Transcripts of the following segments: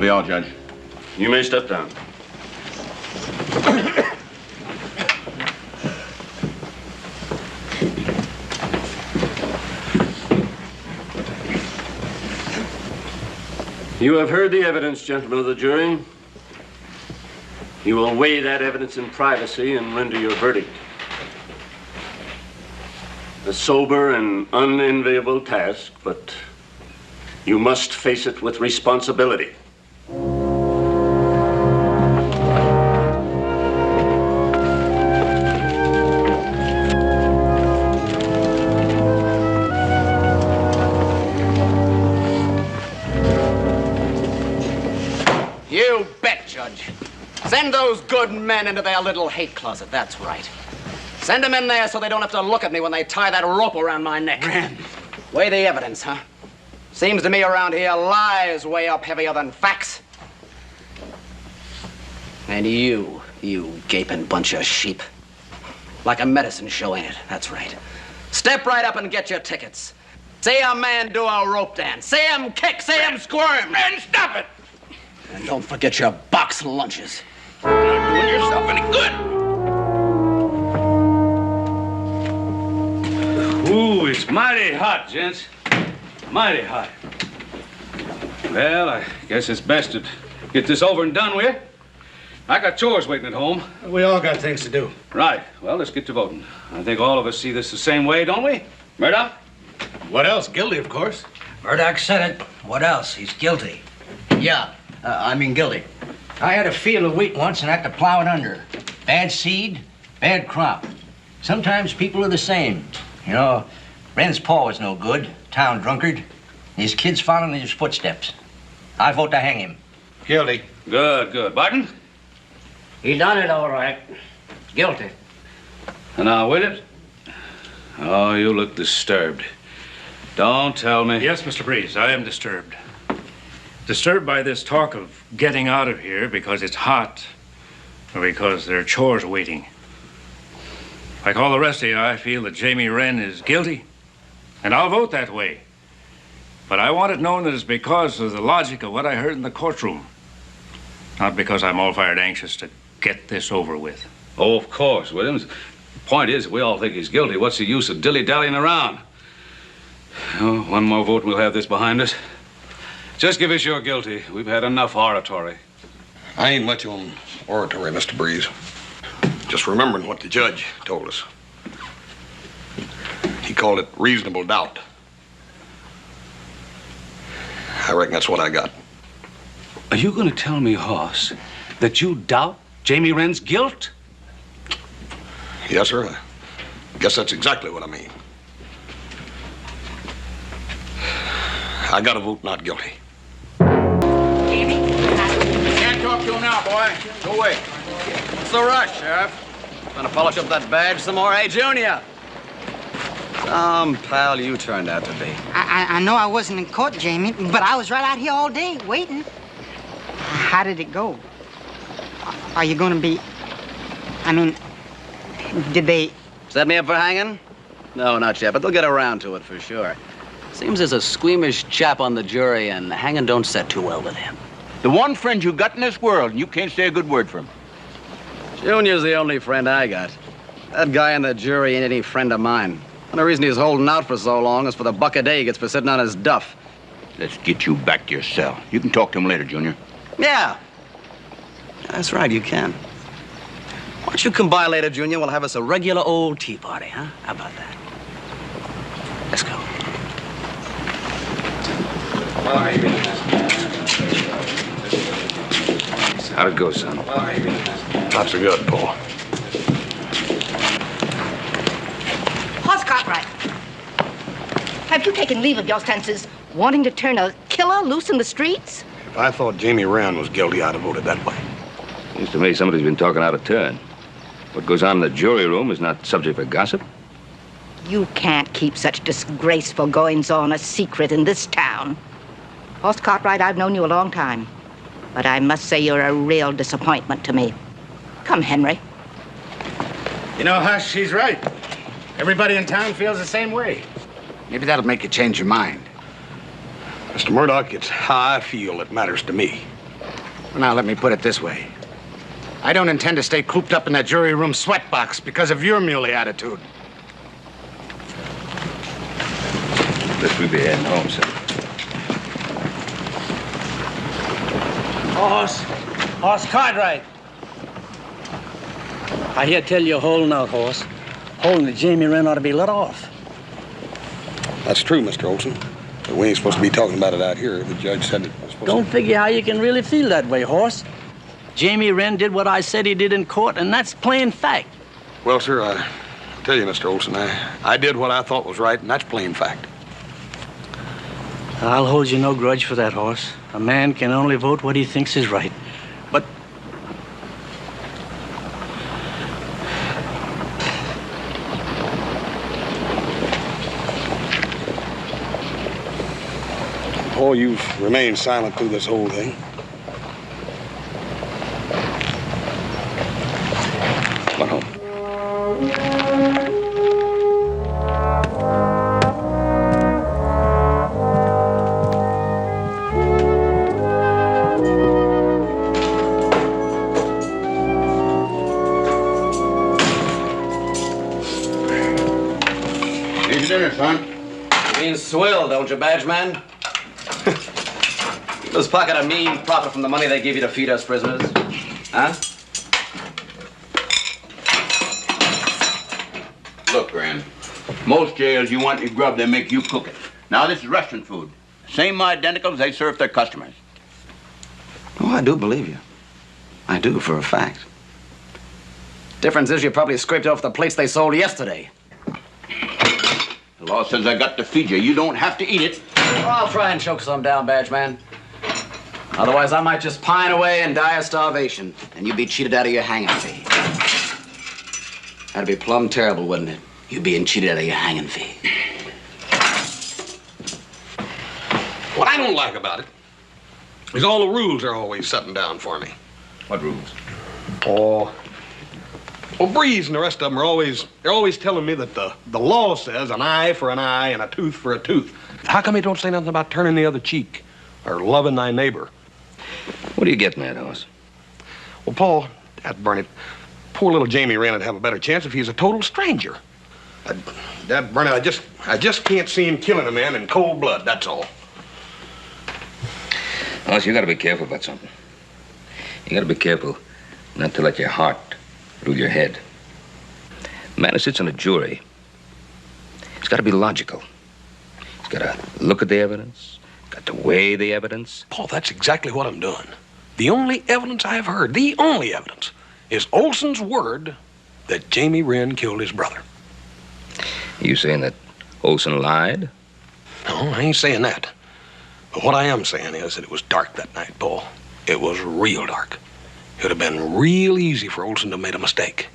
That'll be all, Judge. You may step down. You have heard the evidence, gentlemen of the jury. You will weigh that evidence in privacy and render your verdict. A sober and unenviable task, but you must face it with responsibility. You bet, Judge. Send those good men into their little hate closet, that's right. Send them in there so they don't have to look at me when they tie that rope around my neck. Ren. Weigh the evidence, huh? Seems to me around here lies weigh up heavier than facts. And you gaping bunch of sheep. Like a medicine show, ain't it? That's right. Step right up and get your tickets. See a man do a rope dance. See him kick, see him squirm. Ren, stop it! And don't forget your box lunches. You're not doing yourself any good. Ooh, it's mighty hot, gents. Mighty hot. Well, I guess it's best to get this over and done with. I got chores waiting at home. We all got things to do. Right. Well, let's get to voting. I think all of us see this the same way, don't we? Murdoch? What else? Guilty, of course. Murdoch said it. What else? He's guilty. Yeah, I mean guilty. I had a field of wheat once and had to plow it under. Bad seed, bad crop. Sometimes people are the same. You know, Ren's pa was no good, town drunkard. His kids following in his footsteps. I vote to hang him. Guilty. Good, good. Barton? He done it all right. Guilty. And now, with it? Oh, you look disturbed. Don't tell me. Yes, Mr. Breeze, I am disturbed. Disturbed by this talk of getting out of here because it's hot or because there are chores waiting. Like all the rest of you, I feel that Jamie Wren is guilty, and I'll vote that way. But I want it known that it's because of the logic of what I heard in the courtroom, not because I'm all fired anxious to get this over with. Oh, of course, Williams. The point is, we all think he's guilty. What's the use of dilly-dallying around? Oh, one more vote and we'll have this behind us. Just give us your guilty. We've had enough oratory. I ain't much on oratory, Mr. Breeze. Just remembering what the judge told us. He called it reasonable doubt. I reckon that's what I got. Are you going to tell me, Hoss, that you doubt Jamie Wren's guilt? Yes, sir. I guess that's exactly what I mean. I gotta vote not guilty. Can't talk to him now, boy. Go away. What's the rush, Sheriff? Gonna polish up that badge some more, eh, Junior? Some pal you turned out to be. I know I wasn't in court, Jamie, but I was right out here all day waiting. How did it go? Are you gonna be... I mean, did they... Set me up for hanging? No, not yet, but they'll get around to it for sure. Seems there's a squeamish chap on the jury, and hanging don't set too well with him. The one friend you got in this world, and you can't say a good word for him. Junior's the only friend I got. That guy in the jury ain't any friend of mine. And the reason he's holding out for so long is for the buck a day he gets for sitting on his duff. Let's get you back to your cell. You can talk to him later, Junior. Yeah. That's right, you can. Why don't you come by later, Junior? We'll have us a regular old tea party, huh? How about that? Let's go. How'd it go, son? Not so good, Paul. Hoss Cartwright, have you taken leave of your senses, wanting to turn a killer loose in the streets? If I thought Jamie Wren was guilty, I'd have voted that way. Seems to me somebody's been talking out of turn. What goes on in the jury room is not subject for gossip. You can't keep such disgraceful goings-on a secret in this town. Hoss Cartwright, I've known you a long time, but I must say you're a real disappointment to me. Come, Henry. You know, Hush, she's right. Everybody in town feels the same way. Maybe that'll make you change your mind. Mr. Murdoch, it's how I feel that matters to me. Now, let me put it this way. I don't intend to stay cooped up in that jury room sweatbox because of your muley attitude. Guess we'll be heading home, sir. Horse Cartwright. I hear tell you're holding out, Horse. Holding that Jamie Wren ought to be let off. That's true, Mr. Olson. But we ain't supposed to be talking about it out here. The judge said it was supposed Don't figure how you can really feel that way, Horse. Jamie Wren did what I said he did in court, and that's plain fact. Well, sir, I'll tell you, Mr. Olson, I did what I thought was right, and that's plain fact. I'll hold you no grudge for that, Horse. A man can only vote what he thinks is right. But Paul, you've remained silent through this whole thing. Come on home. Here's your dinner, son. You mean swill, don't you, badge man? Let's pocket a mean profit from the money they give you to feed us prisoners. Huh? Look, Gran, most jails, you want your grub, they make you cook it. Now, this is restaurant food. Same identicals they serve their customers. Oh, I do believe you. I do, for a fact. Difference is you probably scraped off the plates they sold yesterday. The law says I got to feed you. You don't have to eat it. Well, I'll try and choke some down, badge man. Otherwise, I might just pine away and die of starvation, and you'd be cheated out of your hanging fee. That'd be plumb terrible, wouldn't it? You being cheated out of your hanging fee. What I don't like about it is all the rules they're always setting down for me. What rules? Oh, well, Breeze and the rest of them they're always telling me that the law says an eye for an eye and a tooth for a tooth. How come they don't say nothing about turning the other cheek or loving thy neighbor? What are you getting at, Hoss? Well, Paul, that burn it, poor little Jamie Wren would have a better chance if he's a total stranger. That burn it, I just can't see him killing a man in cold blood, that's all. Hoss, you gotta be careful about something. You gotta be careful not to let your heart rule your head. A man who sits on a jury, he's gotta be logical. He's gotta look at the evidence, got to weigh the evidence. Paul, that's exactly what I'm doing. The only evidence I've heard, the only evidence, is Olson's word that Jamie Wren killed his brother. You saying that Olson lied? No, I ain't saying that. But what I am saying is that it was dark that night, Paul. It was real dark. It would have been real easy for Olson to have made a mistake.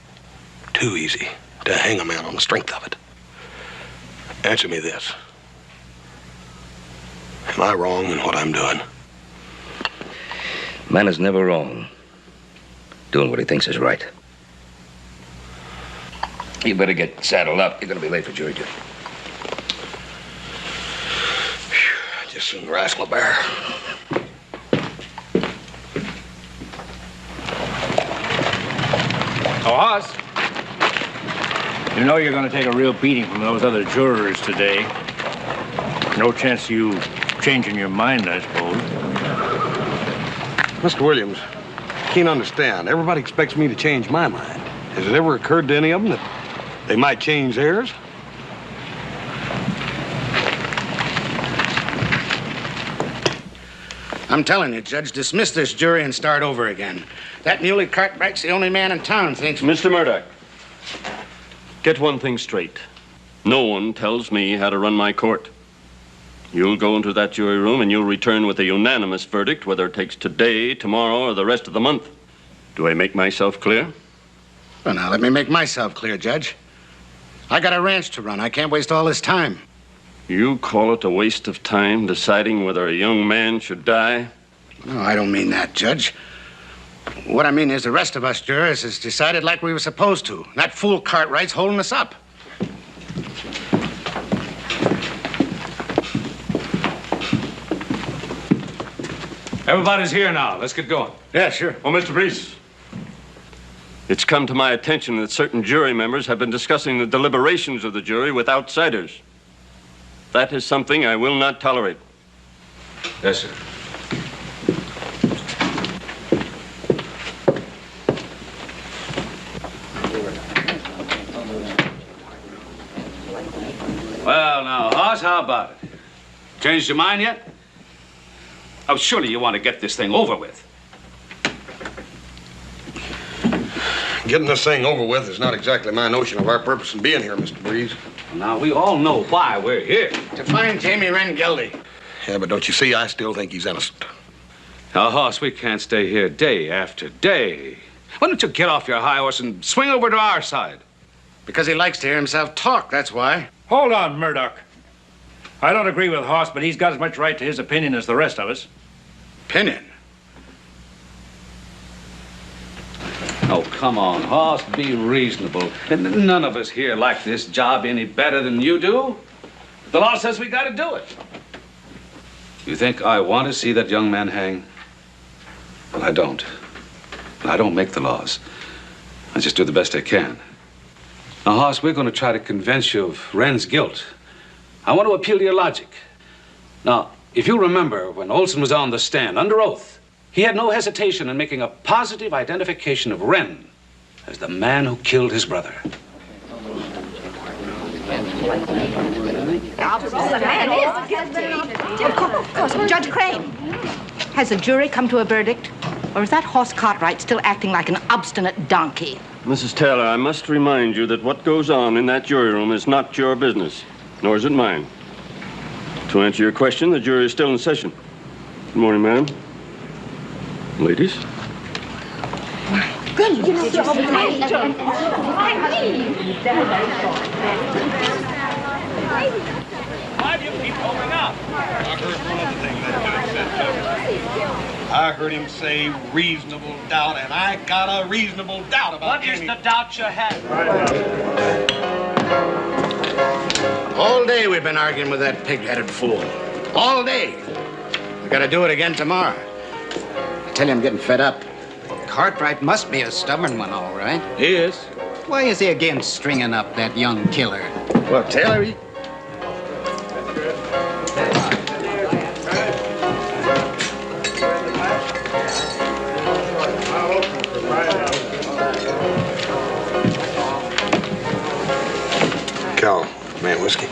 Too easy to hang a man on the strength of it. Answer me this. Am I wrong in what I'm doing? Man is never wrong doing what he thinks is right. You better get saddled up. You're gonna be late for jury duty. Just soon wrestle a bear. Oh, Hoss. You know you're going to take a real beating from those other jurors today. No chance you changing your mind, I suppose. Mr. Williams, I can't understand. Everybody expects me to change my mind. Has it ever occurred to any of them that they might change theirs? I'm telling you, Judge, dismiss this jury and start over again. That muley Cartwright's the only man in town thinks... Mr. Murdoch, get one thing straight. No one tells me how to run my court. You'll go into that jury room and you'll return with a unanimous verdict, whether it takes today, tomorrow, or the rest of the month. Do I make myself clear? Well, now, let me make myself clear, Judge. I got a ranch to run. I can't waste all this time. You call it a waste of time deciding whether a young man should die? No, I don't mean that, Judge. What I mean is the rest of us jurors has decided like we were supposed to. That fool Cartwright's holding us up. Everybody's here now. Let's get going. Yeah, sure. Oh, Mr. Priest. It's come to my attention that certain jury members have been discussing the deliberations of the jury with outsiders. That is something I will not tolerate. Yes, sir. Well, now, Hoss, how about it? Changed your mind yet? Oh, surely you want to get this thing over with. Getting this thing over with is not exactly my notion of our purpose in being here, Mr. Breeze. Now, we all know why we're here. To find Jamie Wren guilty. Yeah, but don't you see, I still think he's innocent. Now, Hoss, we can't stay here day after day. Why don't you get off your high horse and swing over to our side? Because he likes to hear himself talk, that's why. Hold on, Murdoch. I don't agree with Hoss, but he's got as much right to his opinion as the rest of us. Opinion? Oh, come on, Hoss, be reasonable. None of us here like this job any better than you do. The law says we gotta do it. You think I want to see that young man hang? Well, I don't. I don't make the laws. I just do the best I can. Now, Hoss, we're going to try to convince you of Wren's guilt. I want to appeal to your logic. Now, if you remember, when Olson was on the stand, under oath, he had no hesitation in making a positive identification of Wren as the man who killed his brother. Of course, Judge Crane. Has the jury come to a verdict? Or is that Hoss Cartwright still acting like an obstinate donkey? Mrs. Taylor, I must remind you that what goes on in that jury room is not your business, nor is it mine. To answer your question, the jury is still in session. Good morning, madam. Ladies? Good. Why do you keep holding up? I heard one other thing that judge said. I heard him say reasonable doubt, and I got a reasonable doubt about What is the doubt you have? All day we've been arguing with that pig-headed fool. All day. We gotta do it again tomorrow. I tell you, I'm getting fed up. Cartwright must be a stubborn one, all right. He is. Why is he against stringing up that young killer? Well, Taylor, he... Cal, man, whiskey.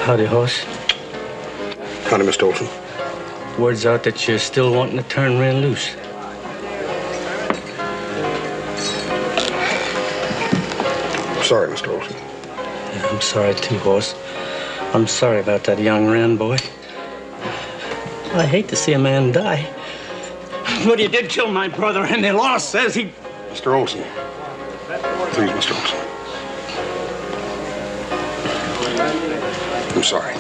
Howdy, Hoss. Howdy, Mr. Olson. Word's out that you're still wanting to turn Wren loose. Sorry, Mr. Olson. Yeah, I'm sorry too, Hoss. I'm sorry about that young Wren boy. I hate to see a man die. But he did kill my brother, and the law says he... Mr. Olson. Please, Mr. Olson. I'm sorry.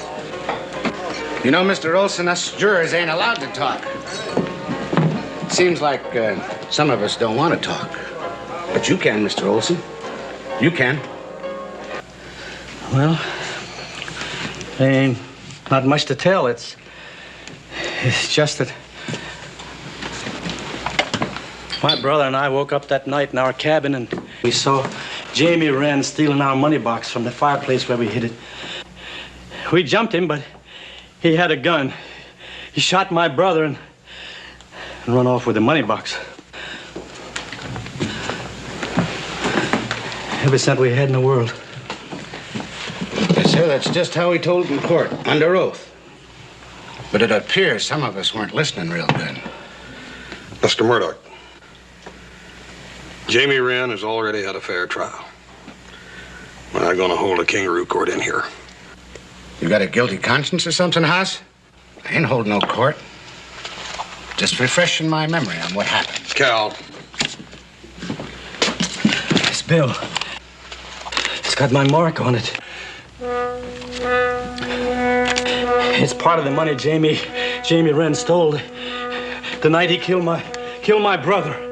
You know, Mr. Olson, us jurors ain't allowed to talk. Seems like some of us don't want to talk. But you can, Mr. Olson. You can. Well, there ain't not much to tell. It's just that my brother and I woke up that night in our cabin and we saw Jamie Wren stealing our money box from the fireplace where we hid it. We jumped him, but he had a gun. He shot my brother and run off with the money box. Every cent we had in the world. Yes, sir, that's just how he told in court, under oath. But it appears some of us weren't listening real good. Mr. Murdoch, Jamie Wren has already had a fair trial. We're not going to hold a kangaroo court in here. You got a guilty conscience or something, Hoss? I ain't holding no court. Just refreshing my memory on what happened. Cal. This bill. It's got my mark on it. It's part of the money Jamie Wren stole the night he killed my brother.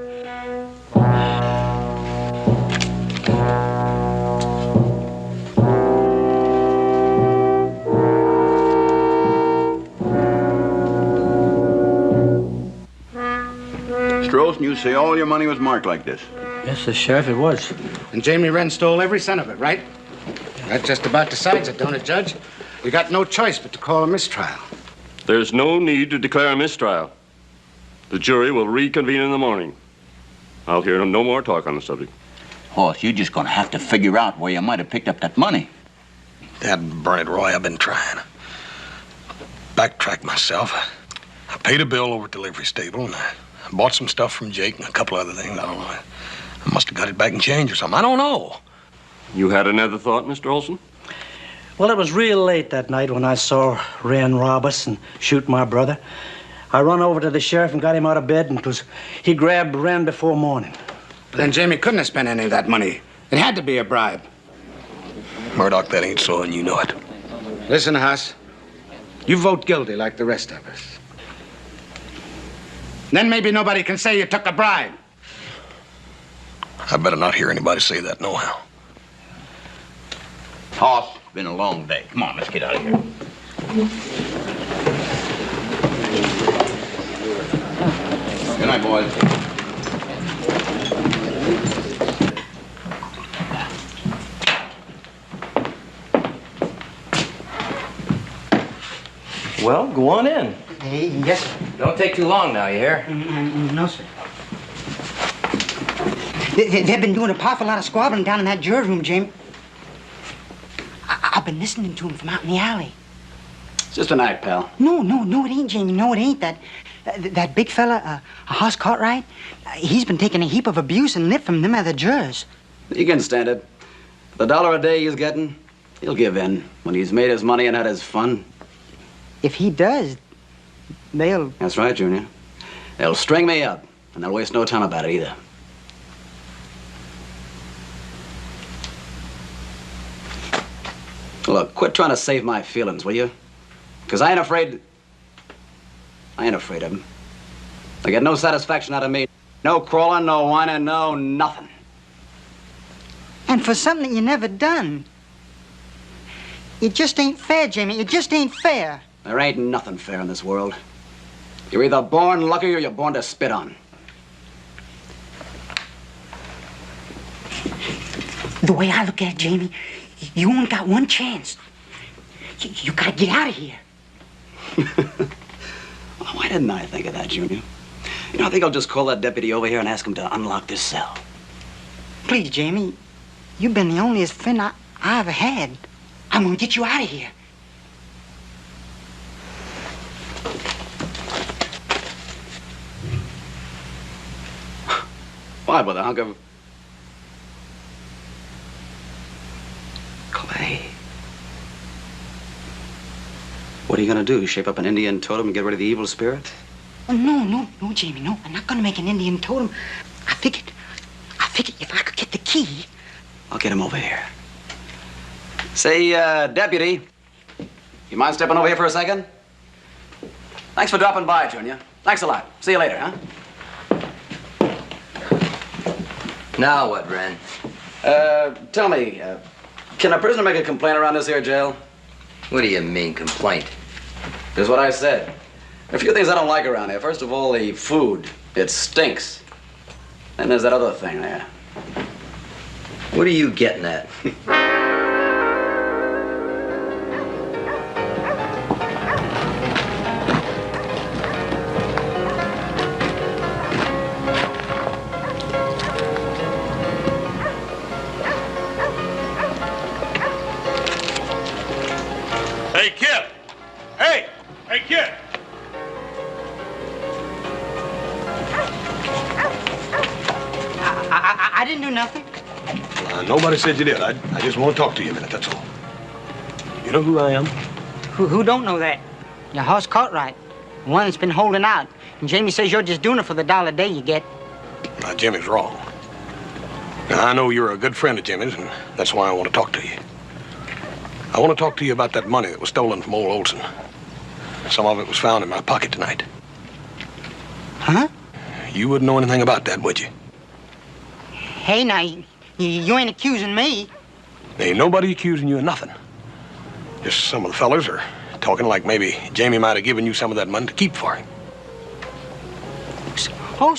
Olson, you say all your money was marked like this? Yes, Sheriff, it was. And Jamie Wren stole every cent of it, right? That just about decides it, don't it, Judge? You got no choice but to call a mistrial. There's no need to declare a mistrial. The jury will reconvene in the morning. I'll hear no more talk on the subject. Hoss, you're just gonna have to figure out where you might have picked up that money. Dad, burn it, Roy. I've been trying. Backtracked myself. I paid a bill over at the livery stable, and I bought some stuff from Jake and a couple other things. I don't know. I must have got it back in change or something. I don't know. You had another thought, Mr. Olson? Well, it was real late that night when I saw Wren rob us and shoot my brother. I run over to the sheriff and got him out of bed, and he grabbed Wren before morning. But then Jamie couldn't have spent any of that money. It had to be a bribe. Murdoch, that ain't so, and you know it. Listen, Haas. You vote guilty like the rest of us. Then maybe nobody can say you took a bribe. I better not hear anybody say that nohow. Hoss, been a long day. Come on, let's get out of here. Good night, boys. Well, go on in. Yes, sir. Don't take too long now, you hear? No, sir. They've been doing a powerful lot of squabbling down in that jury room, Jamie. I've been listening to them from out in the alley. It's just an act, pal. No, it ain't, Jamie. No, it ain't. That big fella, Hoss Cartwright, he's been taking a heap of abuse and nip from them other jurors. You can stand it. The $1 a day he's getting, he'll give in when he's made his money and had his fun. If he does, they'll... That's right, Junior. They'll string me up, and they'll waste no time about it either. Look, quit trying to save my feelings, will you? Because I ain't afraid of him. They get no satisfaction out of me. No crawling, no whining, no nothing. And for something that you never done. It just ain't fair, Jamie. It just ain't fair. There ain't nothing fair in this world. You're either born lucky or you're born to spit on. The way I look at it, Jamie, you only got one chance. You gotta get out of here. Well, why didn't I think of that, Junior? You know, I think I'll just call that deputy over here and ask him to unlock this cell. Please, Jamie, you've been the onlyest friend I ever had. I'm gonna get you out of here. Why, with a hunk of clay? What are you gonna do? Shape up an Indian totem and get rid of the evil spirit? Oh, no, Jamie, no. I'm not gonna make an Indian totem. I figured if I could get the key. I'll get him over here. Say, deputy, you mind stepping over here for a second? Thanks for dropping by, Junior. Thanks a lot. See you later, huh? Now what, Wren? Tell me, can a prisoner make a complaint around this here jail? What do you mean, complaint? Here's what I said. There are a few things I don't like around here. First of all, the food. It stinks. Then there's that other thing there. What are you getting at? Hey, kid! Hey, kid! I didn't do nothing. Nobody said you did. I just want to talk to you a minute, that's all. You know who I am? Who don't know that? Your Hoss Cartwright. The one that's been holding out. And Jamie says you're just doing it for the $1 a day you get. Now, Jimmy's wrong. Now, I know you're a good friend of Jimmy's, and that's why I want to talk to you. I want to talk to you about that money that was stolen from old Olson. Some of it was found in my pocket tonight. Huh? You wouldn't know anything about that, would you? Hey, now, you ain't accusing me. Ain't nobody accusing you of nothing. Just some of the fellers are talking like maybe Jamie might have given you some of that money to keep for him. Oh,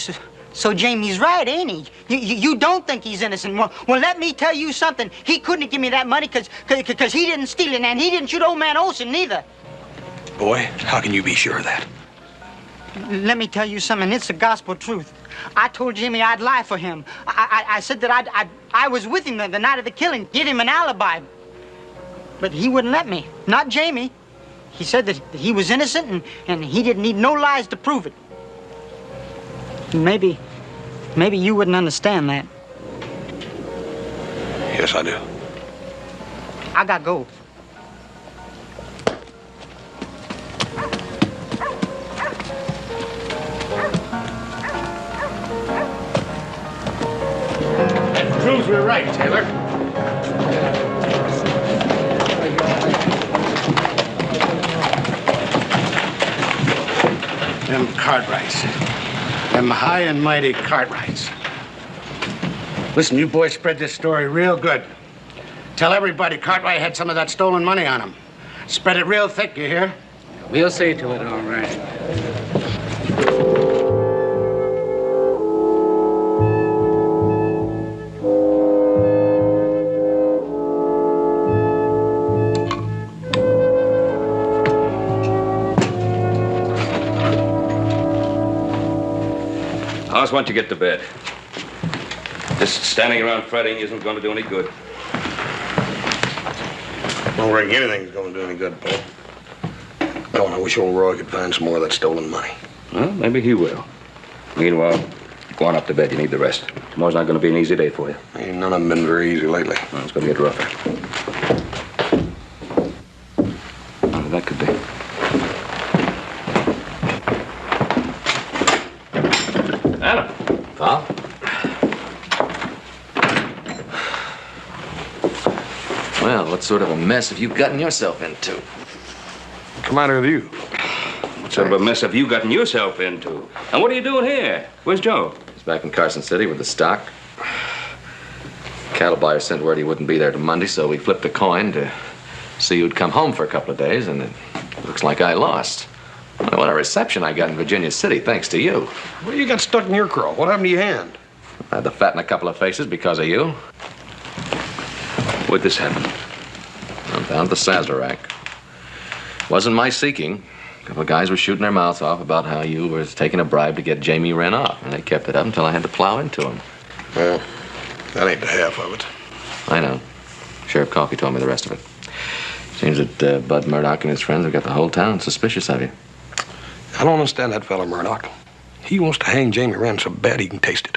So Jamie's right, ain't he? You don't think he's innocent. Well, let me tell you something. He couldn't have given me that money because he didn't steal it, and he didn't shoot old man Olson neither. Boy, how can you be sure of that? Let me tell you something. It's the gospel truth. I told Jamie I'd lie for him. I said that I was with him the night of the killing, give him an alibi. But he wouldn't let me. Not Jamie. He said that he was innocent and he didn't need no lies to prove it. Maybe you wouldn't understand that. Yes, I do. I gotta go. That proves we're right, Taylor. Them Cartwrights. Them high and mighty Cartwrights. Listen, you boys spread this story real good. Tell everybody Cartwright had some of that stolen money on him. Spread it real thick, you hear? We'll see to it, all right. I just want you to get to bed. Just standing around fretting isn't going to do any good. I don't think anything's going to do any good, Paul. Oh, I wish old Roy could find some more of that stolen money. Well, maybe he will. Meanwhile, go on up to bed. You need the rest. Tomorrow's not going to be an easy day for you. Ain't none of them been very easy lately. Well, it's going to get rougher. Oh, that could be. Alan. Pal? Well, what sort of a mess have you gotten yourself into? What's the matter with you? What sort of a mess have you gotten yourself into? And what are you doing here? Where's Joe? He's back in Carson City with the stock. Cattle buyer sent word he wouldn't be there till Monday, so we flipped a coin to see who'd come home for a couple of days, and it looks like I lost. Well, what a reception I got in Virginia City, thanks to you. Well, you got stuck in your craw. What happened to your hand? I had to fatten a couple of faces because of you. Where'd this happen? I'm down at the Sazerac. Wasn't my seeking. A couple of guys were shooting their mouths off about how you were taking a bribe to get Jamie Wren off, and they kept it up until I had to plow into him. Well, that ain't the half of it. I know. Sheriff Coffey told me the rest of it. Seems that Bud Murdoch and his friends have got the whole town suspicious of you. I don't understand that fella Murdoch. He wants to hang Jamie Wren so bad he can taste it.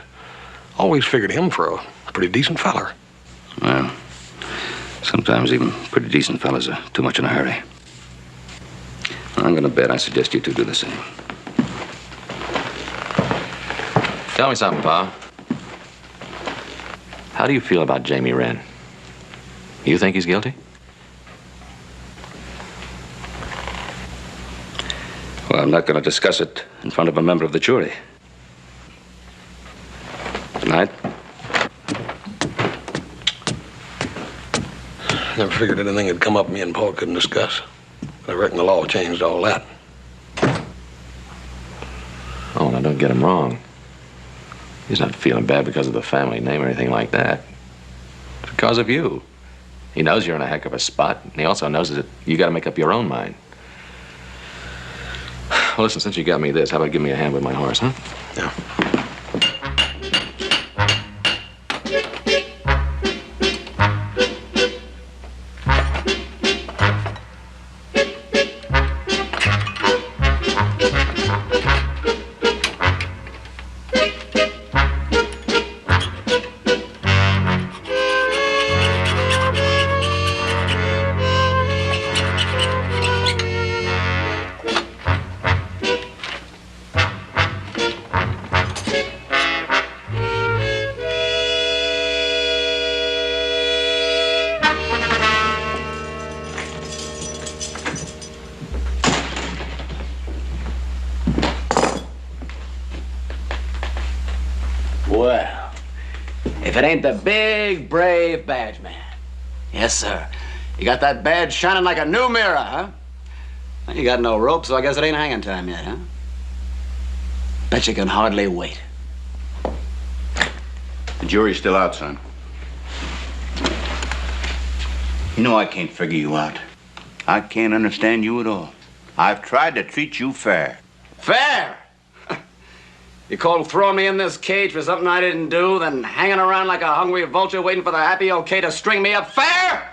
Always figured him for a pretty decent feller. Well, sometimes even pretty decent fellas are too much in a hurry. I'm going to bet I suggest you two do the same. Tell me something, Pa. How do you feel about Jamie Wren? You think he's guilty? Well, I'm not going to discuss it in front of a member of the jury. Tonight? Never figured anything had come up me and Paul couldn't discuss. But I reckon the law changed all that. Oh, now don't get him wrong. He's not feeling bad because of the family name or anything like that. It's because of you. He knows you're in a heck of a spot, and he also knows that you got to make up your own mind. Well, listen, since you got me this, how about give me a hand with my horse, huh? Yeah. Well, if it ain't the big, brave badge man. Yes, sir. You got that badge shining like a new mirror, huh? Well, you got no rope, so I guess it ain't hanging time yet, huh? Bet you can hardly wait. The jury's still out, son. You know I can't figure you out. I can't understand you at all. I've tried to treat you fair. Fair? You call throwing me in this cage for something I didn't do, then hanging around like a hungry vulture waiting for the happy okay to string me up fair?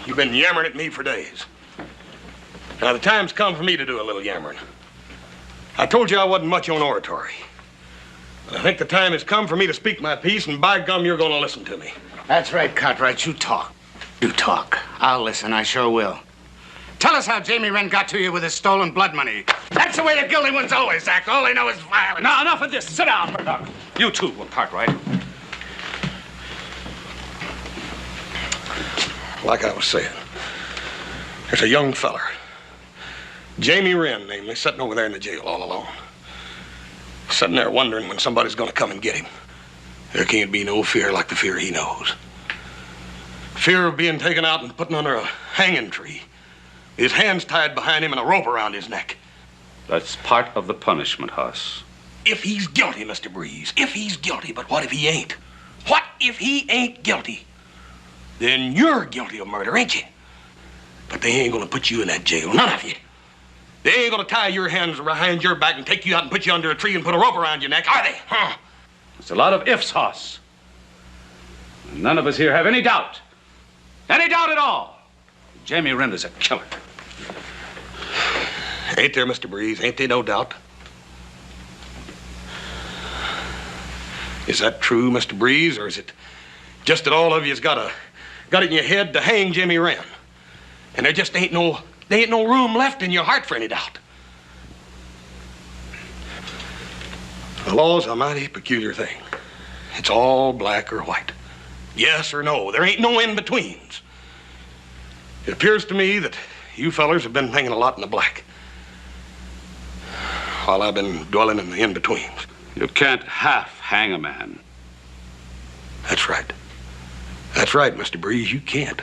You've been yammering at me for days. Now, the time's come for me to do a little yammering. I told you I wasn't much on oratory. But I think the time has come for me to speak my piece, and by gum, you're going to listen to me. That's right, Cartwright. You talk. You talk. I'll listen. I sure will. Tell us how Jamie Wren got to you with his stolen blood money. That's the way the guilty ones always act. All they know is violence. Now, enough of this. Sit down, Murdoch. You too, Cartwright. Like I was saying, there's a young feller, Jamie Wren, namely, sitting over there in the jail all alone. Sitting there wondering when somebody's going to come and get him. There can't be no fear like the fear he knows. Fear of being taken out and put under a hanging tree. His hands tied behind him and a rope around his neck. That's part of the punishment, Hoss. If he's guilty, Mr. Breeze, if he's guilty, but what if he ain't? What if he ain't guilty? Then you're guilty of murder, ain't you? But they ain't gonna put you in that jail, none of you. They ain't gonna tie your hands behind your back and take you out and put you under a tree and put a rope around your neck, are they? Huh? It's a lot of ifs, Hoss. None of us here have any doubt. Any doubt at all. Jamie Wren is a killer. Ain't there, Mr. Breeze? Ain't there no doubt? Is that true, Mr. Breeze, or is it just that all of you's got it in your head to hang Jamie Wren? And there just ain't no room left in your heart for any doubt. The law's a mighty peculiar thing. It's all black or white. Yes or no. There ain't no in-betweens. It appears to me that you fellers have been hanging a lot in the black, while I've been dwelling in the in-betweens. You can't half hang a man. That's right. That's right, Mr. Breeze, you can't.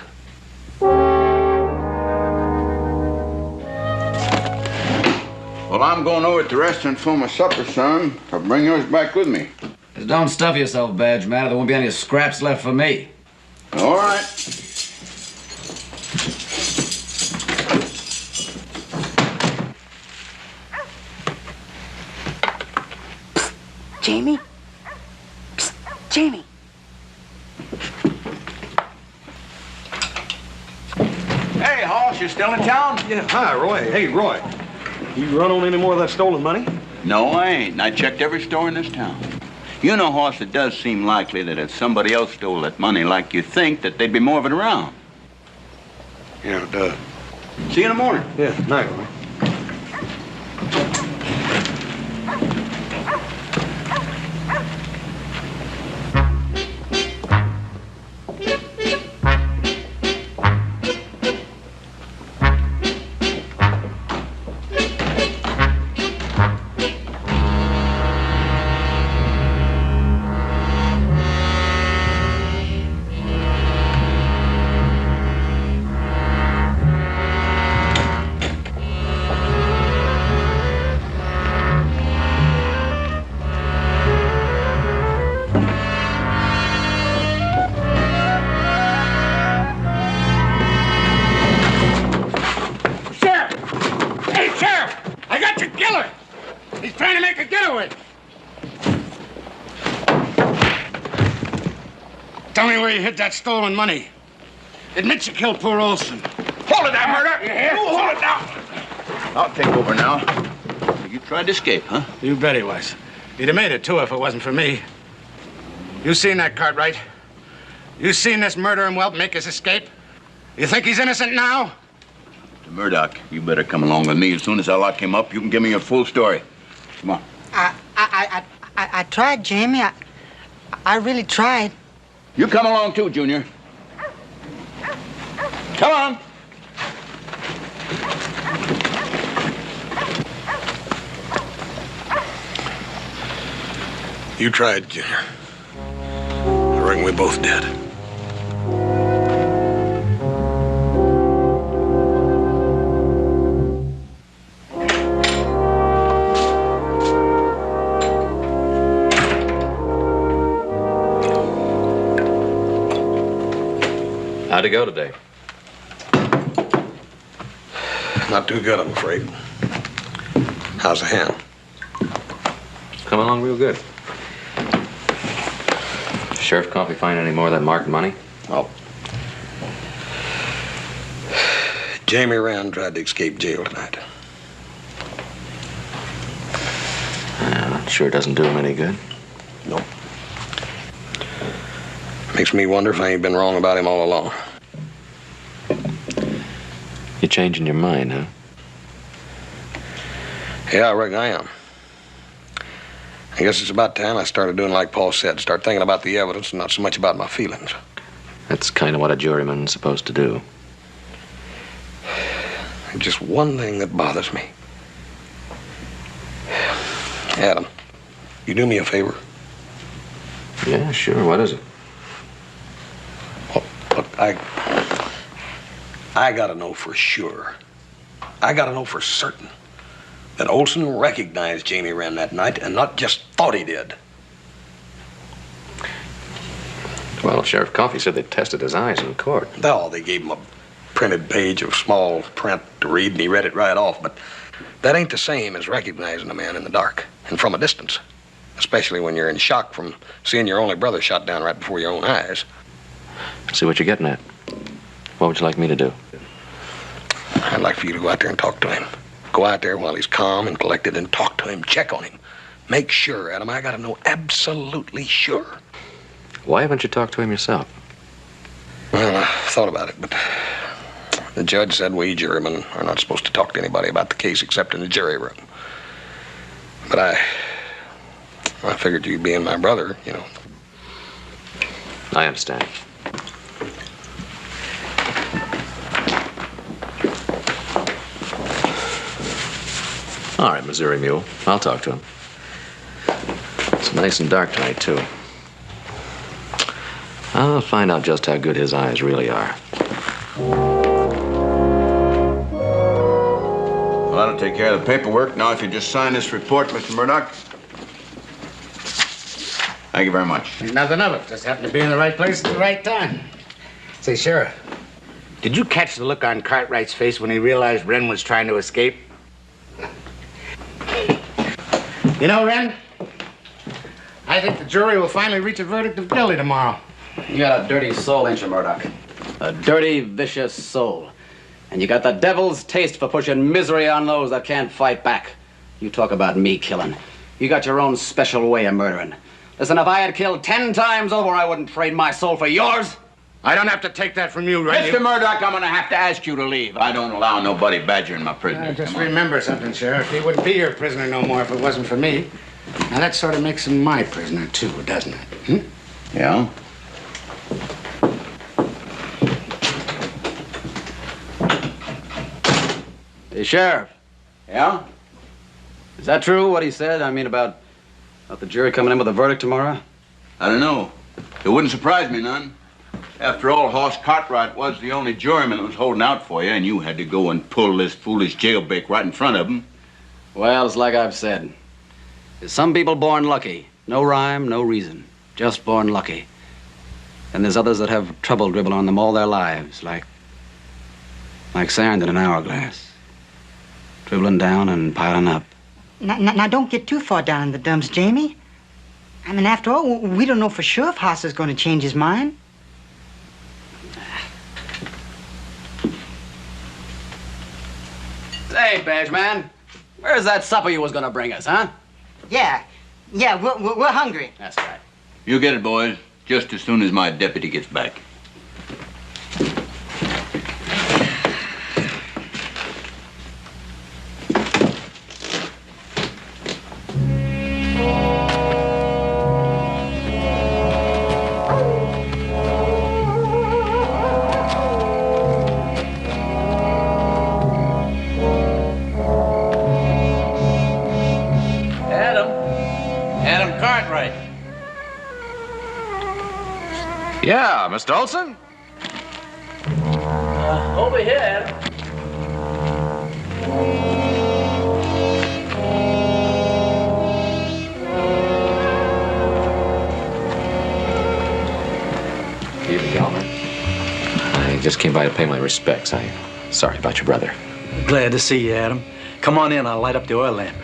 Well, I'm going over to the restaurant for my supper, son. I'll bring yours back with me. Just don't stuff yourself, Badge man. There won't be any scraps left for me. All right. Jamie? Psst, Jamie. Hey, Hoss, you still in town? Yeah, hi, Roy. Hey, Roy. You run on any more of that stolen money? No, I ain't. And I checked every store in this town. You know, Hoss, it does seem likely that if somebody else stole that money like you think, that there'd be more of it around. Yeah, it does. See you in the morning. Yeah, night, Roy. Tell me where you hid that stolen money. Admit you killed poor Olson. Hold it there, Murder! You hear? You hold it down! I'll take over now. You tried to escape, huh? You bet he was. He'd have made it, too, if it wasn't for me. You seen that, Cartwright? You seen this murdering whelp make his escape? You think he's innocent now? Murdoch, you better come along with me. As soon as I lock him up, you can give me your full story. Come on. I tried, Jamie. I really tried. You come along too, Junior. Come on. You tried, Junior. I reckon we both did. How'd it go today? Not too good, I'm afraid. How's the hand? It's coming along real good. Sheriff Coffey find any more of that marked money? Well, Jamie Rand tried to escape jail tonight. Sure doesn't do him any good. Nope. Makes me wonder if I ain't been wrong about him all along. You changing your mind, huh? Yeah, I reckon I am. I guess it's about time I started doing like Paul said, start thinking about the evidence and not so much about my feelings. That's kind of what a juryman's supposed to do. There's just one thing that bothers me. Adam, you do me a favor? Yeah, sure. What is it? Well, look, I gotta know for sure. I gotta know for certain that Olson recognized Jamie Wren that night and not just thought he did. Well, Sheriff Coffey said they tested his eyes in court. Oh, they gave him a printed page of small print to read, and he read it right off. But that ain't the same as recognizing a man in the dark and from a distance, especially when you're in shock from seeing your only brother shot down right before your own eyes. See what you're getting at. What would you like me to do? I'd like for you to go out there and talk to him. Go out there while he's calm and collected and talk to him, check on him. Make sure, Adam, I gotta know absolutely sure. Why haven't you talked to him yourself? Well, I thought about it, but the judge said we jurymen are not supposed to talk to anybody about the case except in the jury room. But I figured you being my brother, you know. I understand. All right, Missouri Mule. I'll talk to him. It's nice and dark tonight, too. I'll find out just how good his eyes really are. Well, that'll take care of the paperwork. Now, if you just sign this report, Mr. Murdoch. Thank you very much. Nothing of it. Just happened to be in the right place at the right time. Say, Sheriff, did you catch the look on Cartwright's face when he realized Wren was trying to escape? You know, Wren, I think the jury will finally reach a verdict of guilty tomorrow. You got a dirty soul, ain't you, Murdoch? A dirty, vicious soul. And you got the devil's taste for pushing misery on those that can't fight back. You talk about me killing. You got your own special way of murdering. Listen, if I had killed 10 times over, I wouldn't trade my soul for yours. I don't have to take that from you, Wren. Mr. Murdoch, I'm going to have to ask you to leave. I don't allow nobody badgering my prisoner. Just remember something, Sheriff. He wouldn't be your prisoner no more if it wasn't for me. Now, that sort of makes him my prisoner, too, doesn't it? Yeah? Hey, Sheriff. Yeah? Is that true, what he said? I mean, about the jury coming in with a verdict tomorrow? I don't know. It wouldn't surprise me none. After all, Hoss Cartwright was the only juryman that was holding out for you, and you had to go and pull this foolish jailbreak right in front of him. Well, it's like I've said. There's some people born lucky. No rhyme, no reason. Just born lucky. And there's others that have trouble dribble on them all their lives, like sand in an hourglass. Dribbling down and piling up. Now, don't get too far down in the dumps, Jamie. I mean, after all, we don't know for sure if Hoss is going to change his mind. Hey, Badge Man, where's that supper you was gonna bring us, huh? Yeah, we're hungry. That's right. You get it, boys, just as soon as my deputy gets back. Cartwright. Yeah, Mr. Olson? Over here. Evening, Elmer. I just came by to pay my respects. Sorry about your brother. Glad to see you, Adam. Come on in, I'll light up the oil lamp.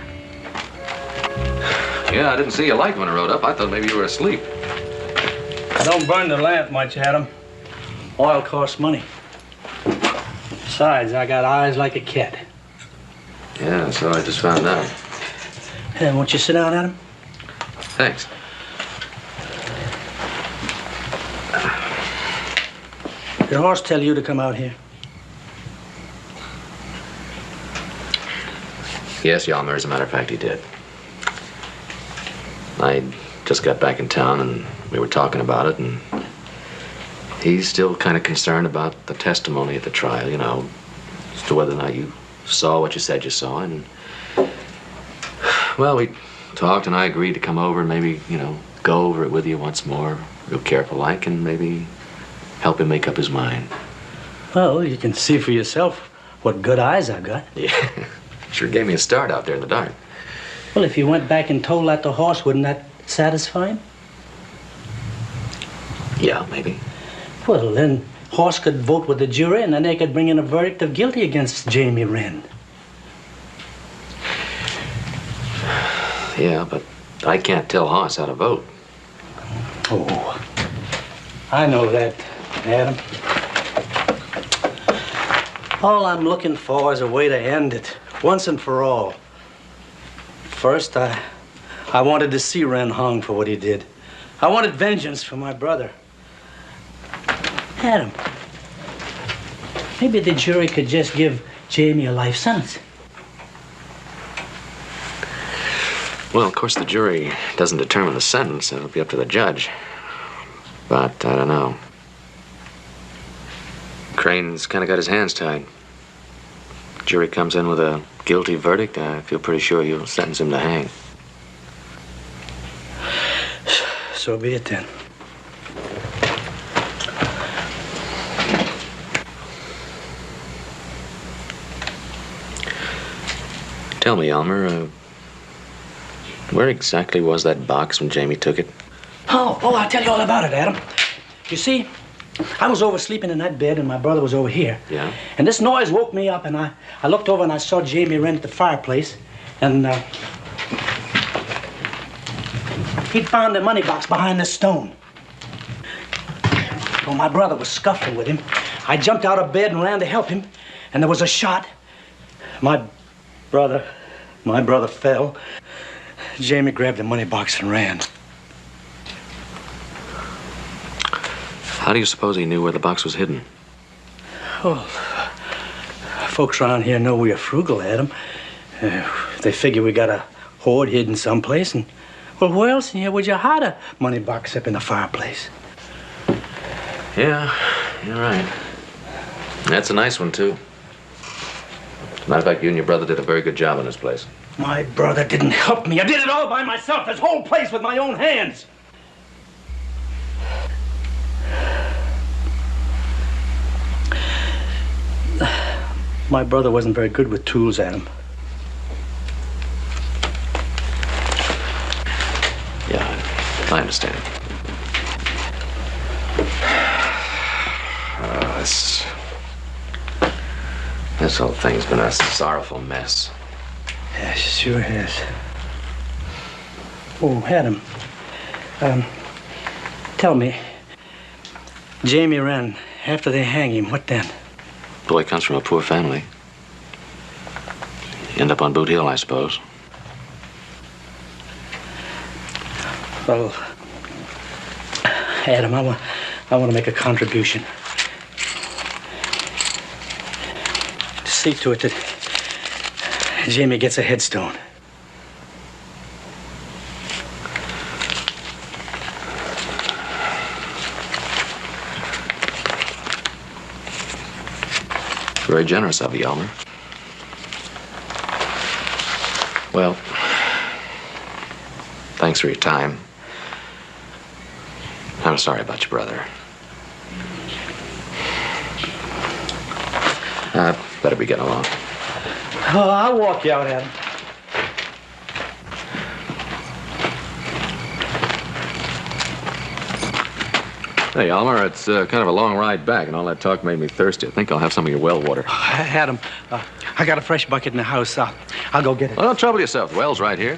Yeah, I didn't see your light when I rode up. I thought maybe you were asleep. I don't burn the lamp much, Adam. Oil costs money. Besides, I got eyes like a cat. Yeah, so I just found out. Hey, won't you sit down, Adam? Thanks. Did Horst tell you to come out here? Yes, Yalmer, as a matter of fact, he did. I just got back in town and we were talking about it, and he's still kind of concerned about the testimony at the trial, you know, as to whether or not you saw what you said you saw. And, well, we talked and I agreed to come over and maybe, you know, go over it with you once more, real careful like, and maybe help him make up his mind. Well, you can see for yourself what good eyes I got. Yeah, sure gave me a start out there in the dark. Well, if you went back and told that to Horst, wouldn't that satisfy him? Yeah, maybe. Well, then Horst could vote with the jury, and then they could bring in a verdict of guilty against Jamie Wren. Yeah, but I can't tell Horst how to vote. Oh, I know that, Adam. All I'm looking for is a way to end it, once and for all. First, I wanted to see Wren hung for what he did. I wanted vengeance for my brother. Adam, maybe the jury could just give Jamie a life sentence. Well, of course, the jury doesn't determine the sentence. It'll be up to the judge. But I don't know. Crane's kind of got his hands tied. Jury comes in with a guilty verdict, I feel pretty sure you'll sentence him to hang. So be it then. Tell me, Elmer, where exactly was that box when Jamie took it? Oh, I'll tell you all about it, Adam. You see, I was oversleeping in that bed and my brother was over here. Yeah? And this noise woke me up and I looked over and I saw Jamie Wren at the fireplace and he'd found the money box behind this stone. Well, my brother was scuffling with him. I jumped out of bed and ran to help him and there was a shot. My brother fell. Jamie grabbed the money box and ran. How do you suppose he knew where the box was hidden? Oh, folks around here know we are frugal, Adam. They figure we got a hoard hidden someplace, and well, where else in here would you hide a money box up in the fireplace? Yeah, you're right. That's a nice one, too. As a matter of fact, you and your brother did a very good job in this place. My brother didn't help me. I did it all by myself, this whole place with my own hands. My brother wasn't very good with tools, Adam. Yeah, I understand. This whole thing's been a sorrowful mess. Yes, it sure has. Oh, Adam, tell me, Jamie Wren, after they hang him, what then? Boy comes from a poor family. End up on Boot Hill, I suppose. Well, Adam, I want to make a contribution. To see to it that Jamie gets a headstone. Very generous of you, Elmer. thanks for your time. I'm sorry about your brother. Better be getting along. Oh, I'll walk you out, Adam. Hey, Elmer, it's kind of a long ride back, and all that talk made me thirsty. I think I'll have some of your well water. Adam, I got a fresh bucket in the house. I'll go get it. Well, don't trouble yourself. The well's right here.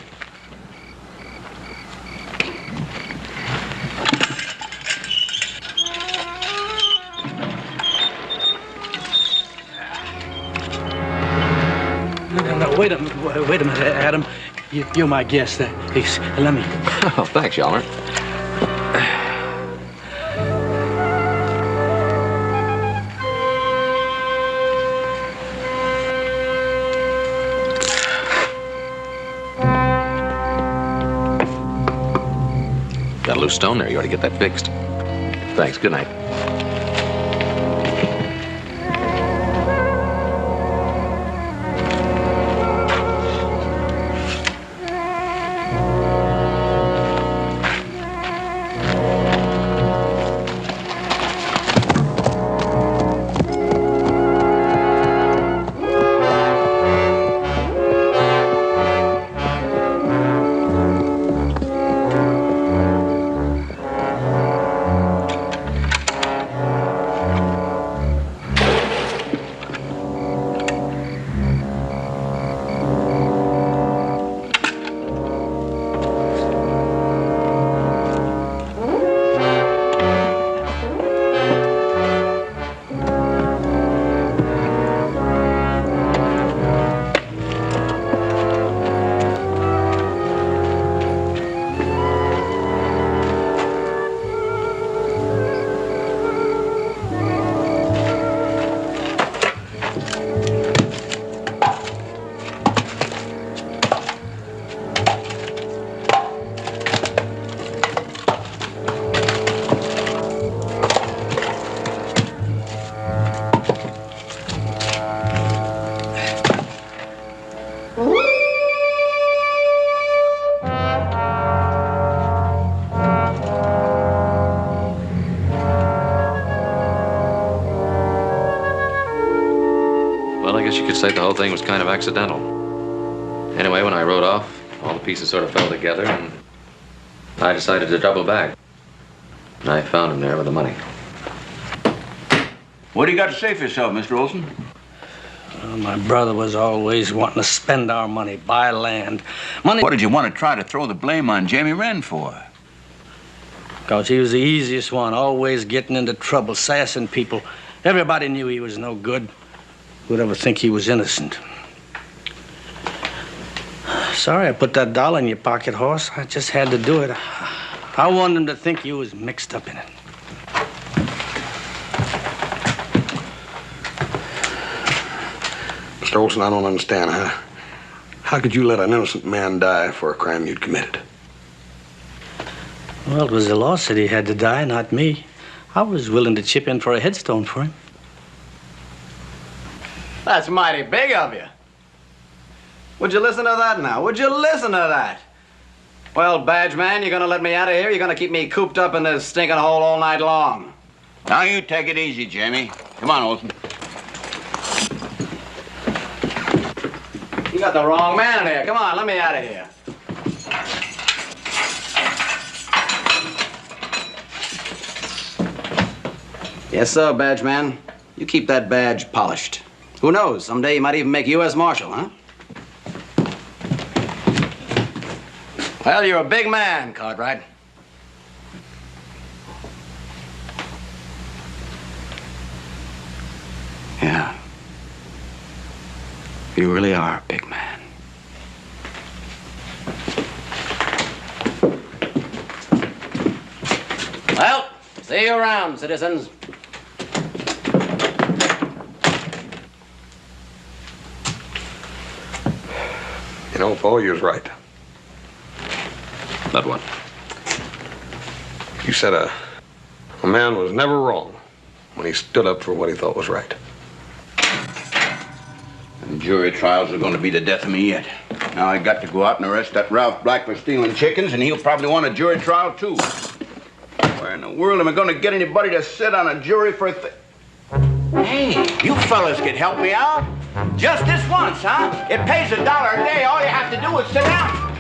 No, wait a minute, Adam. You're my guest. Let me. Oh, thanks, Elmer. Got a loose stone there. You ought to get that fixed. Thanks. Good night. Say the whole thing was kind of accidental. Anyway, when I rode off, all the pieces sort of fell together, and I decided to double back. And I found him there with the money. What do you got to say for yourself, Mr. Olson? Well, my brother was always wanting to spend our money, buy land. Money. What did you want to try to throw the blame on Jamie Wren for? Because he was the easiest one, always getting into trouble, sassing people. Everybody knew he was no good. Who'd ever think he was innocent? Sorry I put that dollar in your pocket, horse. I just had to do it. I wanted him to think you was mixed up in it. Mr. Olson, I don't understand. How could you let an innocent man die for a crime you'd committed? Well, it was the law said he had to die, not me. I was willing to chip in for a headstone for him. That's mighty big of you. Would you listen to that now? Would you listen to that? Well, badge man, you're gonna let me out of here? You're gonna keep me cooped up in this stinking hole all night long? Now you take it easy, Jamie. Come on, Olson. You got the wrong man in here. Come on, let me out of here. Yes, sir, badge man. You keep that badge polished. Who knows? Someday you might even make U.S. Marshal, huh? Well, you're a big man, Cartwright. Yeah. You really are a big man. Well, see you around, citizens. You know, Paul, you was right. Not what? You said a man was never wrong when he stood up for what he thought was right. And jury trials are going to be the death of me yet. Now I got to go out and arrest that Ralph Black for stealing chickens, and he'll probably want a jury trial, too. Where in the world am I going to get anybody to sit on a jury for Hey, you fellas can help me out. Just this once, huh? It pays $1 a day. All you have to do is sit down.